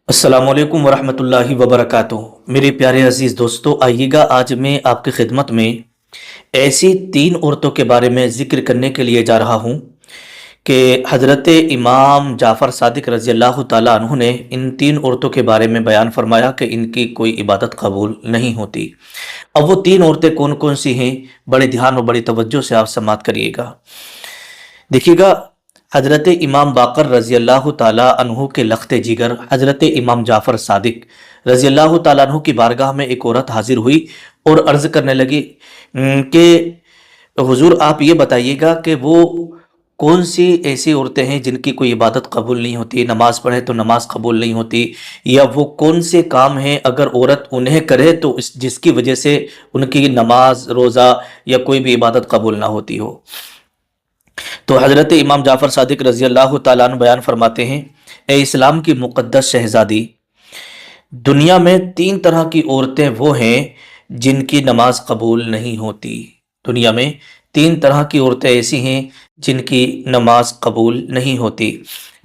अस्सलामु अलैकुम वरहमतुल्लाहि वबरकातुहू। मेरे प्यारे अजीज़ दोस्तों, आइएगा आज मैं आपकी खिदमत में ऐसी तीन औरतों के बारे में ज़िक्र करने के लिए जा रहा हूँ कि हज़रत इमाम जाफ़र सादिक रज़ी अल्लाह ताला अन्हु ने इन तीन औरतों के बारे में बयान फरमाया कि इनकी कोई इबादत कबूल नहीं होती। अब वो तीन औरतें कौन कौन सी हैं, बड़े ध्यान और बड़ी तवज्जो से आप समात करिएगा। देखिएगा, हज़रत इमाम बाकर रज़ी अल्लाह ताला अन्हु के लख्ते जिगर हज़रत इमाम जाफ़र सादिक रज़ी अल्लाह ताला अन्हु की बारगाह में एक औरत हाजिर हुई और अर्ज़ करने लगी कि हुजूर आप ये बताइएगा कि वो कौन सी ऐसी औरतें हैं जिनकी कोई इबादत कबूल नहीं होती, नमाज पढ़े तो नमाज कबूल नहीं होती, या वो कौन से काम हैं अगर औरत उन्हें करे तो जिसकी वजह से उनकी नमाज रोज़ा या कोई भी इबादत कबूल ना होती हो। तो हज़रत इमाम जाफ़र सादिक रज़ी अल्लाह ताला अन्हु बयान फरमाते हैं, ए इस्लाम की मुक़द्दस शहज़ादी, दुनिया में तीन तरह की औरतें वो हैं जिनकी नमाज कबूल नहीं होती। दुनिया में तीन तरह की औरतें ऐसी हैं जिनकी नमाज कबूल नहीं होती,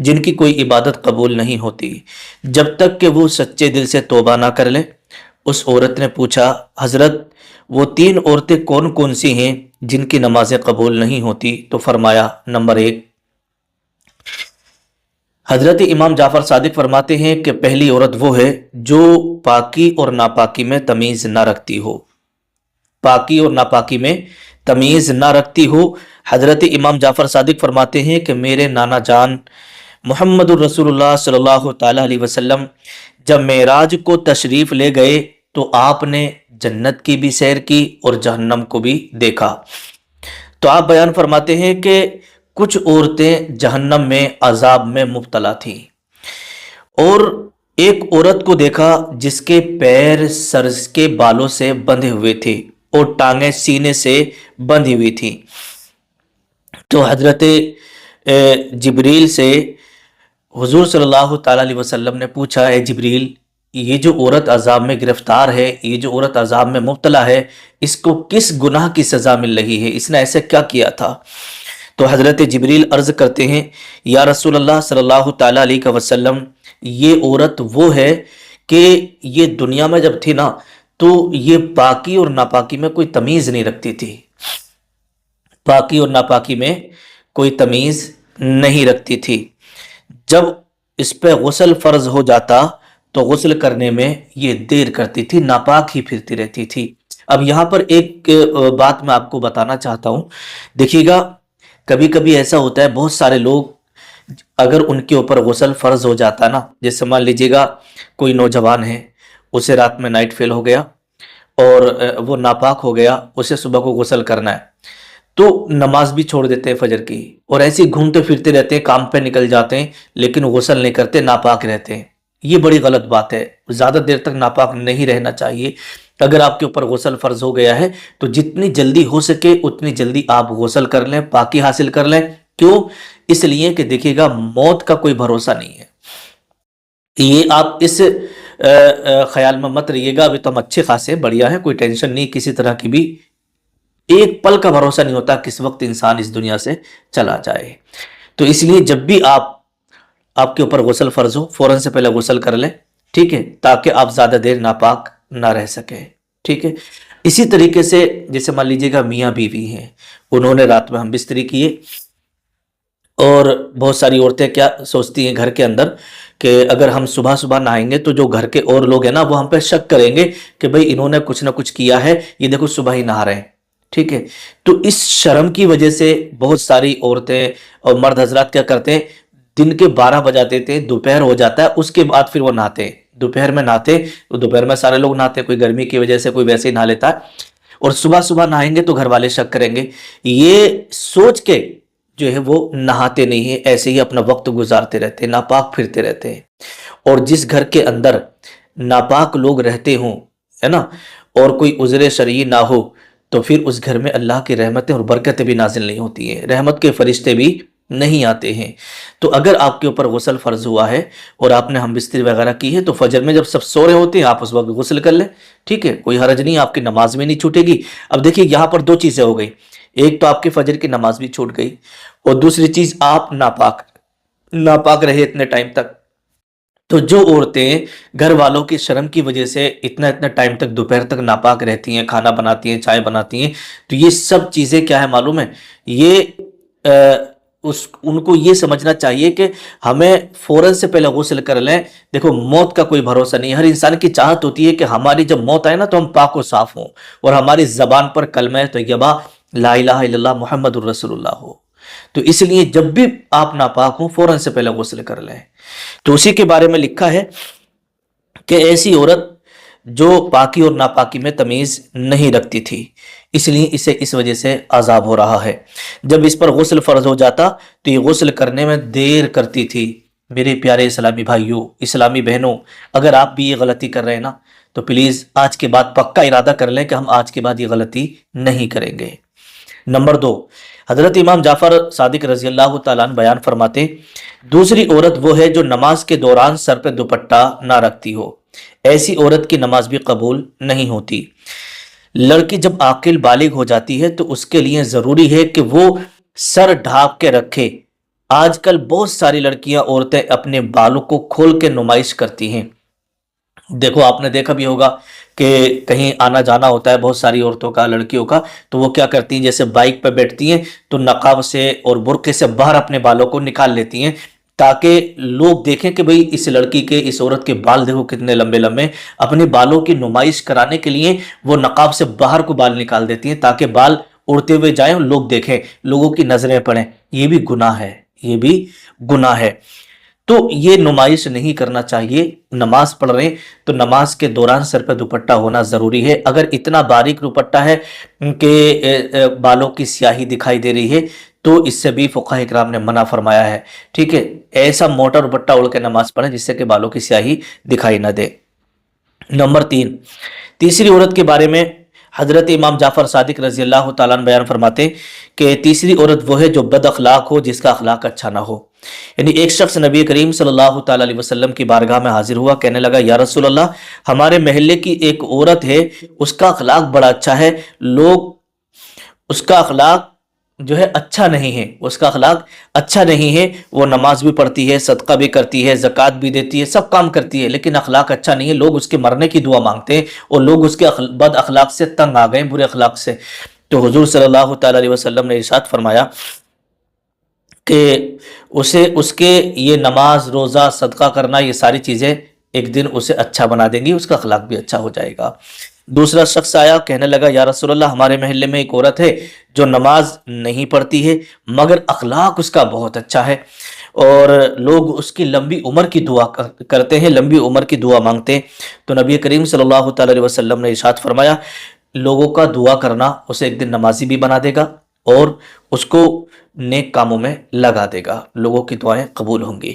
जिनकी कोई इबादत कबूल नहीं होती, जब तक कि वो सच्चे दिल से तौबा ना कर ले। उस औरत ने पूछा, हज़रत वो तीन औरतें कौन कौन सी हैं जिनकी नमाजें कबूल नहीं होती? तो फरमाया, नंबर एक, हजरत इमाम जाफ़र सादिक फरमाते हैं कि पहली औरत वो है जो पाकी और नापाकी में तमीज़ ना रखती हो। पाकी और नापाकी में तमीज़ ना रखती हो। हजरत इमाम जाफ़र सादिक फरमाते हैं कि मेरे नाना जान मुहम्मदुर रसूलुल्लाह सल्लल्लाहु ताला अलैहि वसल्लम जब मेराज को तशरीफ़ ले गए तो आपने जन्नत की भी सैर की और जहन्नम को भी देखा। तो आप बयान फरमाते हैं कि कुछ औरतें जहन्नम में अजाब में मुब्तला थीं और एक औरत को देखा जिसके पैर सर के बालों से बंधे हुए थे और टांगें सीने से बंधी हुई थी। तो हजरत जिब्रील से हुजूर सल्लल्लाहु ताला अलैहि वसल्लम ने पूछा, ए जिब्रील, ये जो औरत अजाब में गिरफ्तार है, ये जो औरत अजाब में मुब्तला है, इसको किस गुनाह की सज़ा मिल रही है? इसने ऐसे क्या किया था? तो हज़रत जिब्रील अर्ज़ करते हैं, या रसूल अल्लाह सल्लल्लाहु ताला अलैहि वसल्लम, ये औरत वो है कि ये दुनिया में जब थी ना तो ये पाकी और नापाकी में कोई तमीज़ नहीं रखती थी। पाकी और नापाकी में कोई तमीज़ नहीं रखती थी। जब इस पे गुस्ल फ़र्ज हो जाता तो गुस्ल करने में ये देर करती थी, नापाक ही फिरती रहती थी। अब यहाँ पर एक बात मैं आपको बताना चाहता हूँ। देखिएगा, कभी कभी ऐसा होता है, बहुत सारे लोग अगर उनके ऊपर गुस्ल फ़र्ज हो जाता है ना, जैसे मान लीजिएगा कोई नौजवान है, उसे रात में नाइट फेल हो गया और वो नापाक हो गया, उसे सुबह को गुस्ल करना है, तो नमाज भी छोड़ देते हैं फजर की और ऐसे ही घूमते फिरते रहते हैं, काम पे निकल जाते हैं, लेकिन गुस्ल नहीं करते, नापाक रहते हैं। ये बड़ी गलत बात है। ज़्यादा देर तक नापाक नहीं रहना चाहिए। अगर आपके ऊपर गुस्ल फ़र्ज हो गया है तो जितनी जल्दी हो सके उतनी जल्दी आप गुस्ल कर लें, पाकी हासिल कर लें। क्यों? इसलिए कि देखिएगा, मौत का कोई भरोसा नहीं है। ये आप इस ख्याल में मत रहिएगा, अभी तो हम अच्छे खासे बढ़िया है, कोई टेंशन नहीं किसी तरह की भी। एक पल का भरोसा नहीं होता किस वक्त इंसान इस दुनिया से चला जाए। तो इसलिए जब भी आपके ऊपर गुस्ल फ़र्ज हो, फ़ौरन से पहले गुस्ल कर लें, ठीक है, ताकि आप ज़्यादा देर नापाक ना रह सकें। ठीक है। इसी तरीके से जैसे मान लीजिएगा मियाँ बीवी हैं, उन्होंने रात में हम बिस्तरी किए और बहुत सारी औरतें क्या सोचती हैं घर के अंदर कि अगर हम सुबह सुबह नहाएंगे तो जो घर के और लोग हैं ना वो हम पे शक करेंगे कि भाई इन्होंने कुछ ना कुछ किया है, ये देखो सुबह ही नहा रहे हैं। ठीक है। तो इस शर्म की वजह से बहुत सारी औरतें और मर्द हजरात क्या करते हैं, दिन के 12 बजा देते हैं, दोपहर हो जाता है, उसके बाद फिर वो नहाते हैं। दोपहर में नहाते तो दोपहर में सारे लोग नहाते हैं, कोई गर्मी की वजह से, कोई वैसे ही नहा लेता है, और सुबह सुबह नहाएंगे तो घर वाले शक करेंगे। ये सोच के जो है वो नहाते नहीं है, ऐसे ही अपना वक्त गुजारते रहते हैं, नापाक फिरते रहते हैं। और जिस घर के अंदर नापाक लोग रहते हों, है ना, और कोई उज़्र शरई ना हो, तो फिर उस घर में अल्लाह की रहमतें और बरकतें भी नाजिल नहीं होती हैं, रहमत के फरिश्ते भी नहीं आते हैं। तो अगर आपके ऊपर गुस्ल फ़र्ज हुआ है और आपने हम बिस्तरी वगैरह की है तो फजर में जब सब सो रहे होते हैं आप उस वक्त गुस्ल कर लें। ठीक है, कोई हरज नहीं, आपकी नमाज में नहीं छूटेगी। अब देखिए, यहाँ पर दो चीज़ें हो गई, एक तो आपकी फजर की नमाज भी छूट गई और दूसरी चीज़ आप नापाक नापाक रहे इतने टाइम तक। تو جو عورتیں گھر والوں کی شرم کی وجہ سے اتنا اتنا ٹائم تک دوپہر تک ناپاک رہتی ہیں، کھانا بناتی ہیں، چائے بناتی ہیں، تو یہ سب چیزیں کیا ہے معلوم ہے، یہ ان کو یہ سمجھنا چاہیے کہ ہمیں فوراً سے پہلے غسل کر لیں۔ دیکھو موت کا کوئی بھروسہ نہیں، ہر انسان کی چاہت ہوتی ہے کہ ہماری جب موت آئے نا تو ہم پاک و صاف ہوں، اور ہماری زبان پر کلمہ طیبہ لا الہ الا اللہ محمد الرسول اللہ ہو۔ تو اس لیے جب بھی آپ ناپاک ہوں فوراً سے پہلے غسل کر لیں۔ تو اسی کے بارے میں لکھا ہے کہ ایسی عورت جو پاکی اور ناپاکی میں تمیز نہیں رکھتی تھی، اس لیے اسے اس وجہ سے عذاب ہو رہا ہے۔ جب اس پر غسل فرض ہو جاتا تو یہ غسل کرنے میں دیر کرتی تھی۔ میرے پیارے اسلامی بھائیوں، اسلامی بہنوں، اگر آپ بھی یہ غلطی کر رہے ہیں نا تو پلیز آج کے بعد پکا ارادہ کر لیں کہ ہم آج کے بعد یہ غلطی نہیں کریں گے۔ نمبر 2، حضرت امام جعفر صادق رضی اللہ تعالیٰ عنہ بیان فرماتے، دوسری عورت وہ ہے جو نماز کے دوران سر پہ دوپٹہ نہ رکھتی ہو، ایسی عورت کی نماز بھی قبول نہیں ہوتی۔ لڑکی جب عاقل بالغ ہو جاتی ہے تو اس کے لیے ضروری ہے کہ وہ سر ڈھانپ کے رکھے۔ آج کل بہت ساری لڑکیاں، عورتیں اپنے بالوں کو کھول کے نمائش کرتی ہیں۔ دیکھو آپ نے دیکھا بھی ہوگا کہ کہیں آنا جانا ہوتا ہے بہت ساری عورتوں کا، لڑکیوں کا، تو وہ کیا کرتی ہیں، جیسے بائک پہ بیٹھتی ہیں تو نقاب سے اور برقعے سے باہر اپنے بالوں کو نکال لیتی ہیں تاکہ لوگ دیکھیں کہ بھئی اس لڑکی کے، اس عورت کے بال دیکھو کتنے لمبے لمبے۔ اپنے بالوں کی نمائش کرانے کے لیے وہ نقاب سے باہر کو بال نکال دیتی ہیں تاکہ بال اڑتے ہوئے جائیں اور لوگ دیکھیں، لوگوں کی نظریں پڑیں۔ یہ بھی گناہ ہے، یہ بھی گناہ ہے۔ تو یہ نمائش نہیں کرنا چاہیے۔ نماز پڑھ رہے ہیں تو نماز کے دوران سر پہ دوپٹہ ہونا ضروری ہے۔ اگر اتنا باریک دوپٹہ ہے کہ بالوں کی سیاہی دکھائی دے رہی ہے تو اس سے بھی فقہاء اکرام نے منع فرمایا ہے، ٹھیک ہے۔ ایسا موٹا دوپٹہ اوڑھ کے نماز پڑھیں جس سے کہ بالوں کی سیاہی دکھائی نہ دے۔ نمبر 3، تیسری عورت کے بارے میں حضرت امام جعفر صادق رضی اللہ تعالیٰ عنہ بیان فرماتے کہ تیسری عورت وہ ہے جو بد اخلاق ہو، جس کا اخلاق اچھا نہ ہو۔ یعنی ایک شخص نبی کریم صلی اللہ تعالیٰ علیہ وسلم کی بارگاہ میں حاضر ہوا، کہنے لگا یا رسول اللہ، ہمارے محلے کی ایک عورت ہے، اس کا اخلاق بڑا اچھا ہے، لوگ اس کا اخلاق جو ہے اچھا نہیں ہے، اس کا اخلاق اچھا نہیں ہے، وہ نماز بھی پڑھتی ہے، صدقہ بھی کرتی ہے، زکوٰۃ بھی دیتی ہے، سب کام کرتی ہے، لیکن اخلاق اچھا نہیں ہے، لوگ اس کے مرنے کی دعا مانگتے ہیں اور لوگ اس کے بد اخلاق سے تنگ آ گئے، برے اخلاق سے۔ تو حضور صلی اللہ تعالیٰ علیہ وسلم نے ارشاد فرمایا کہ اس کے یہ نماز، روزہ، صدقہ کرنا، یہ ساری چیزیں ایک دن اسے اچھا بنا دیں گی، اس کا اخلاق بھی اچھا ہو جائے گا۔ دوسرا شخص آیا، کہنے لگا یا رسول اللہ، ہمارے محلے میں ایک عورت ہے جو نماز نہیں پڑھتی ہے مگر اخلاق اس کا بہت اچھا ہے، اور لوگ اس کی لمبی عمر کی دعا کرتے ہیں، لمبی عمر کی دعا مانگتے ہیں۔ تو نبی کریم صلی اللہ تعالی علیہ وسلم نے ارشاد فرمایا، لوگوں کا دعا کرنا اسے ایک دن نمازی بھی بنا دے گا اور اس کو نیک کاموں میں لگا دے گا، لوگوں کی دعائیں قبول ہوں گی،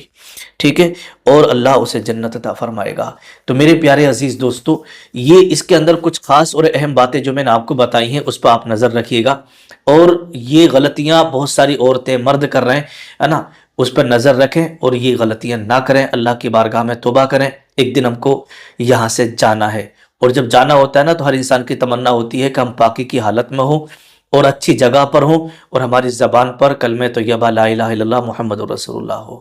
ٹھیک ہے، اور اللہ اسے جنت عطا فرمائے گا۔ تو میرے پیارے عزیز دوستو، یہ اس کے اندر کچھ خاص اور اہم باتیں جو میں نے آپ کو بتائی ہیں اس پہ آپ نظر رکھیے گا، اور یہ غلطیاں بہت ساری عورتیں، مرد کر رہے ہیں، ہے نا، اس پر نظر رکھیں اور یہ غلطیاں نہ کریں، اللہ کی بارگاہ میں توبہ کریں۔ ایک دن ہم کو یہاں سے جانا ہے، اور جب جانا ہوتا ہے نا تو ہر انسان کی تمنا ہوتی ہے کہ ہم پاکی کی حالت میں ہوں اور اچھی جگہ پر ہوں، اور ہماری زبان پر کلمہ طیبہ لا الہ الا اللہ محمد الرسول اللہ ہو۔